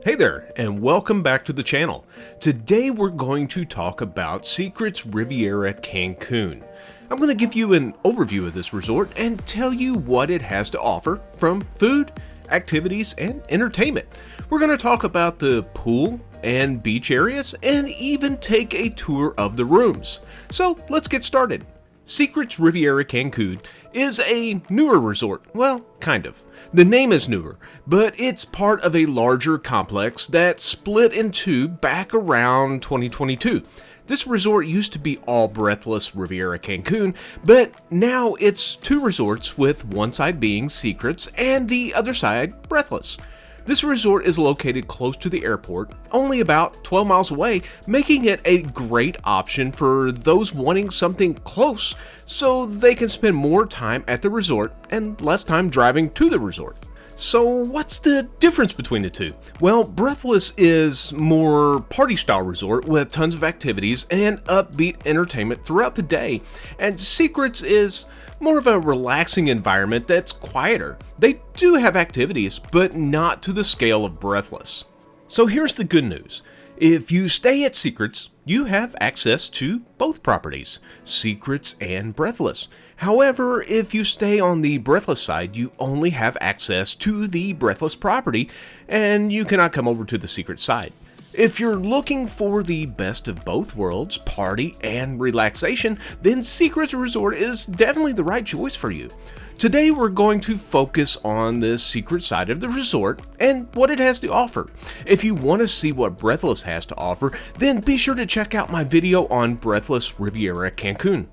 Hey there, and welcome back to the channel. Today we're going to talk about Secrets Riviera Cancun. I'm going to give you an overview of this resort and tell you what it has to offer from food, activities, and entertainment. We're going to talk about the pool and beach areas and even take a tour of the rooms. So let's get started. Secrets Riviera Cancun is a newer resort. Well, kind of. The name is newer, but it's part of a larger complex that split in two back around 2022. This resort used to be all Breathless Riviera Cancun, but now it's two resorts with one side being Secrets and the other side Breathless. This resort is located close to the airport, only about 12 miles away, making it a great option for those wanting something close so they can spend more time at the resort and less time driving to the resort. So what's the difference between the two? Well, Breathless is more party-style resort with tons of activities and upbeat entertainment throughout the day, and Secrets is more of a relaxing environment that's quieter. They do have activities, but not to the scale of Breathless. So here's the good news. If you stay at Secrets, you have access to both properties, Secrets and Breathless. However, if you stay on the Breathless side, you only have access to the Breathless property, and you cannot come over to the Secrets side. If you're looking for the best of both worlds, party and relaxation, then Secrets Resort is definitely the right choice for you. Today we're going to focus on the Secret side of the resort and what it has to offer. If you want to see what Breathless has to offer, then be sure to check out my video on Breathless Riviera Cancun.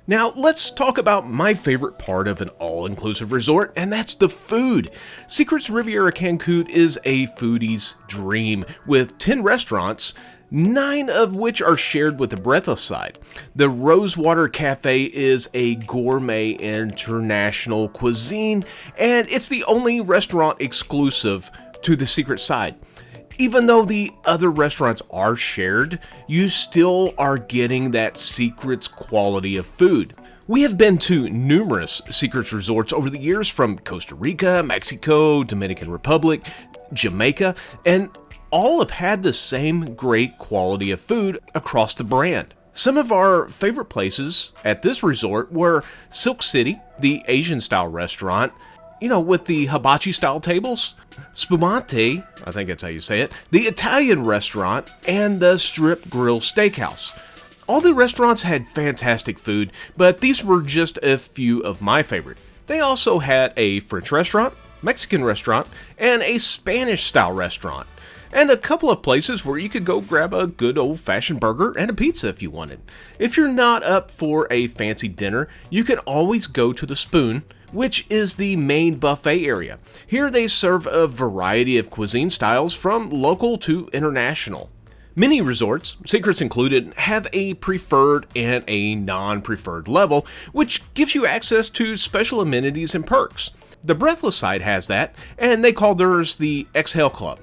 Now, let's talk about my favorite part of an all-inclusive resort, and that's the food. Secrets Riviera Cancun is a foodie's dream, with 10 restaurants, 9 of which are shared with the Breathless side. The Rosewater Cafe is a gourmet international cuisine, and it's the only restaurant exclusive to the Secret side. Even though the other restaurants are shared, you still are getting that Secrets quality of food. We have been to numerous Secrets resorts over the years, from Costa Rica, Mexico, Dominican Republic, Jamaica, and all have had the same great quality of food across the brand. Some of our favorite places at this resort were Silk City, the Asian style restaurant, with the hibachi style tables, Spumante, I think that's how you say it, the Italian restaurant, and the Strip Grill Steakhouse. All the restaurants had fantastic food, but these were just a few of my favorite. They also had a French restaurant, Mexican restaurant, and a Spanish style restaurant, and a couple of places where you could go grab a good old-fashioned burger and a pizza if you wanted. If you're not up for a fancy dinner, you can always go to the Spoon, which is the main buffet area. Here they serve a variety of cuisine styles from local to international. Many resorts, Secrets included, have a preferred and a non-preferred level, which gives you access to special amenities and perks. The Breathless side has that, and they call theirs the Exhale Club,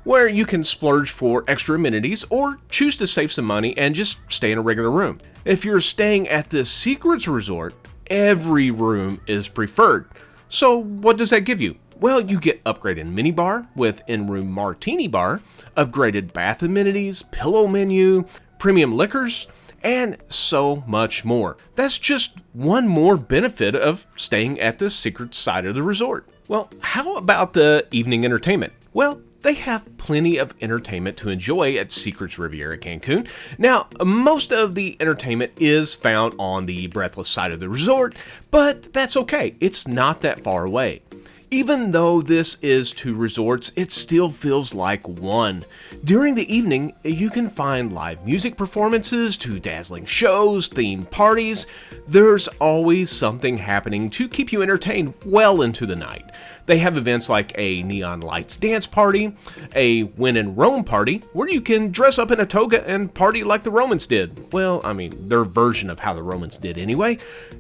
where you can splurge for extra amenities or choose to save some money and just stay in a regular room. If you're staying at the Secrets Resort, every room is preferred. So what does that give you? Well, you get upgraded minibar with in-room martini bar, upgraded bath amenities, pillow menu, premium liquors, and so much more. That's just one more benefit of staying at the Secret side of the resort. Well, how about the evening entertainment? Well, they have plenty of entertainment to enjoy at Secrets Riviera Cancun. Now, most of the entertainment is found on the Breathless side of the resort, but that's okay. It's not that far away. Even though this is two resorts, it still feels like one. During the evening, you can find live music performances to dazzling shows, themed parties. There's always something happening to keep you entertained well into the night. They have events like a neon lights dance party, a When in Rome party, where you can dress up in a toga and party like the Romans did. Well, I mean, their version of how the Romans did anyway.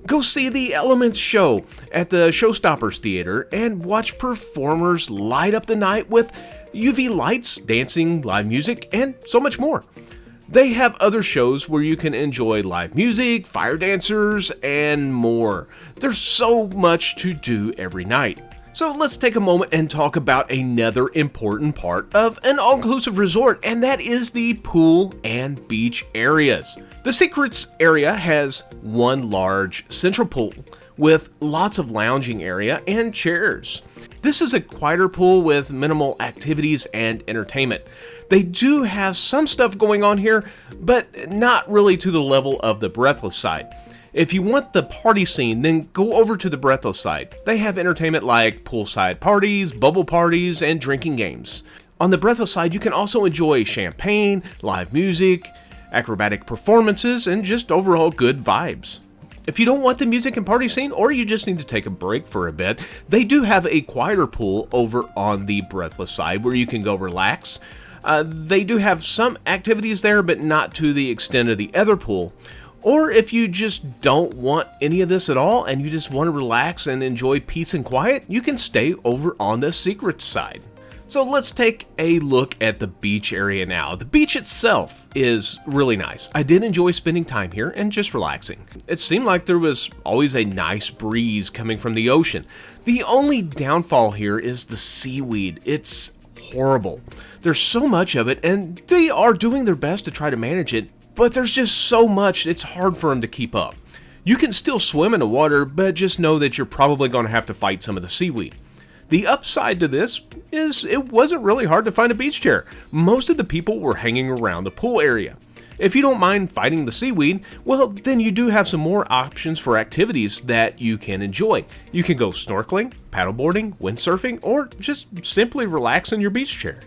Go see the Elements show at the Showstoppers Theater and watch performers light up the night with UV lights, dancing, live music, and so much more. They have other shows where you can enjoy live music, fire dancers, and more. There's so much to do every night. So let's take a moment and talk about another important part of an all-inclusive resort, and that is the pool and beach areas. The Secrets area has one large central pool with lots of lounging area and chairs. This is a quieter pool with minimal activities and entertainment. They do have some stuff going on here, but not really to the level of the Breathless side. If you want the party scene, then go over to the Breathless side. They have entertainment like poolside parties, bubble parties, and drinking games. On the Breathless side, you can also enjoy champagne, live music, acrobatic performances, and just overall good vibes. If you don't want the music and party scene, or you just need to take a break for a bit, they do have a quieter pool over on the Breathless side where you can go relax. They do have some activities there, but not to the extent of the other pool. Or if you just don't want any of this at all and you just want to relax and enjoy peace and quiet, you can stay over on the Secrets side. So let's take a look at the beach area now. The beach itself is really nice. I did enjoy spending time here and just relaxing. It seemed like there was always a nice breeze coming from the ocean. The only downfall here is the seaweed. It's horrible. There's so much of it, and they are doing their best to try to manage it, but there's just so much, it's hard for them to keep up. You can still swim in the water, but just know that you're probably going to have to fight some of the seaweed. The upside to this is it wasn't really hard to find a beach chair. Most of the people were hanging around the pool area. If you don't mind fighting the seaweed, well, then you do have some more options for activities that you can enjoy. You can go snorkeling, paddleboarding, windsurfing, or just simply relax in your beach chair.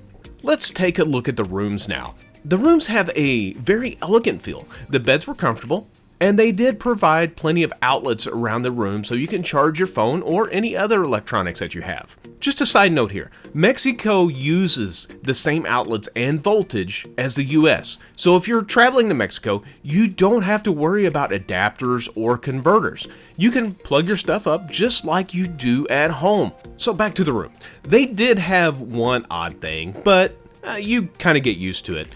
Let's take a look at the rooms now. The rooms have a very elegant feel. The beds were comfortable, and they did provide plenty of outlets around the room so you can charge your phone or any other electronics that you have. Just a side note here, Mexico uses the same outlets and voltage as the US, so if you're traveling to Mexico, you don't have to worry about adapters or converters. You can plug your stuff up just like you do at home. So back to the room. They did have one odd thing, but you kind of get used to it.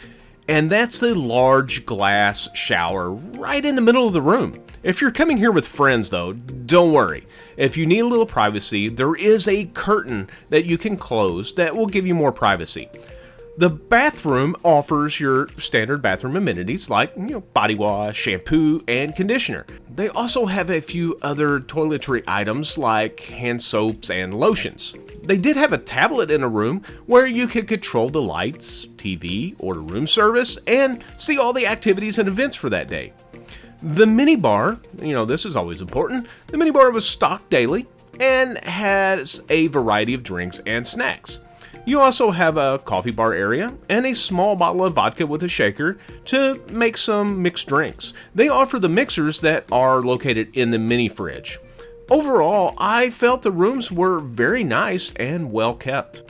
And that's the large glass shower right in the middle of the room. If you're coming here with friends though, don't worry. If you need a little privacy, there is a curtain that you can close that will give you more privacy. The bathroom offers your standard bathroom amenities like body wash, shampoo, and conditioner. They also have a few other toiletry items like hand soaps and lotions. They did have a tablet in a room where you could control the lights, TV, order room service, and see all the activities and events for that day. The minibar, this is always important, the minibar was stocked daily and has a variety of drinks and snacks. You also have a coffee bar area and a small bottle of vodka with a shaker to make some mixed drinks. They offer the mixers that are located in the mini fridge. Overall, I felt the rooms were very nice and well kept.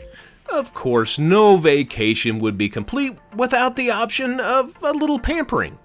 Of course, no vacation would be complete without the option of a little pampering.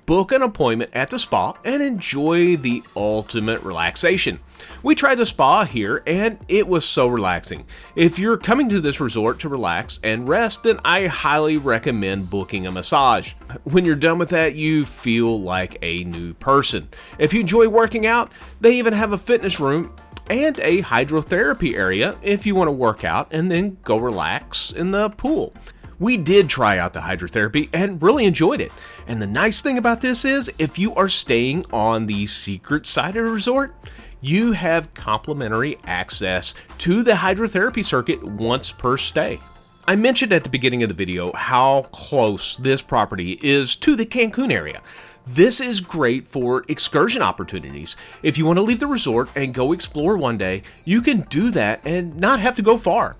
Book an appointment at the spa and enjoy the ultimate relaxation. We tried the spa here and it was so relaxing. If you're coming to this resort to relax and rest, then I highly recommend booking a massage. When you're done with that, you feel like a new person. If you enjoy working out, they even have a fitness room and a hydrotherapy area if you want to work out and then go relax in the pool. We did try out the hydrotherapy and really enjoyed it. And the nice thing about this is if you are staying on the secret side of the resort, you have complimentary access to the hydrotherapy circuit once per stay. I mentioned at the beginning of the video how close this property is to the Cancun area. This is great for excursion opportunities. If you want to leave the resort and go explore one day, you can do that and not have to go far.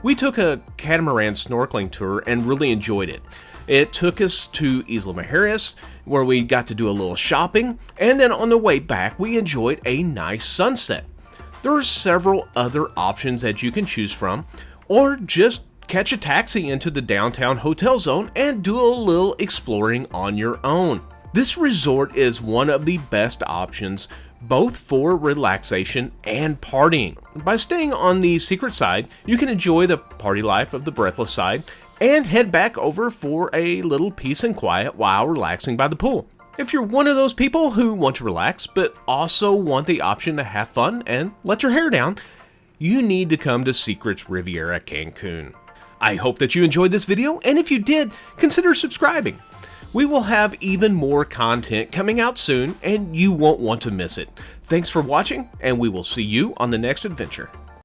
We took a catamaran snorkeling tour and really enjoyed it. It took us to Isla Mujeres, where we got to do a little shopping, and then on the way back, we enjoyed a nice sunset. There are several other options that you can choose from, or just catch a taxi into the downtown hotel zone and do a little exploring on your own. This resort is one of the best options both for relaxation and partying. By staying on the secret side, you can enjoy the party life of the Breathless side and head back over for a little peace and quiet while relaxing by the pool. If you're one of those people who want to relax but also want the option to have fun and let your hair down, you need to come to Secrets Riviera Cancun. I hope that you enjoyed this video, and if you did, consider subscribing. We will have even more content coming out soon, and you won't want to miss it. Thanks for watching, and we will see you on the next adventure.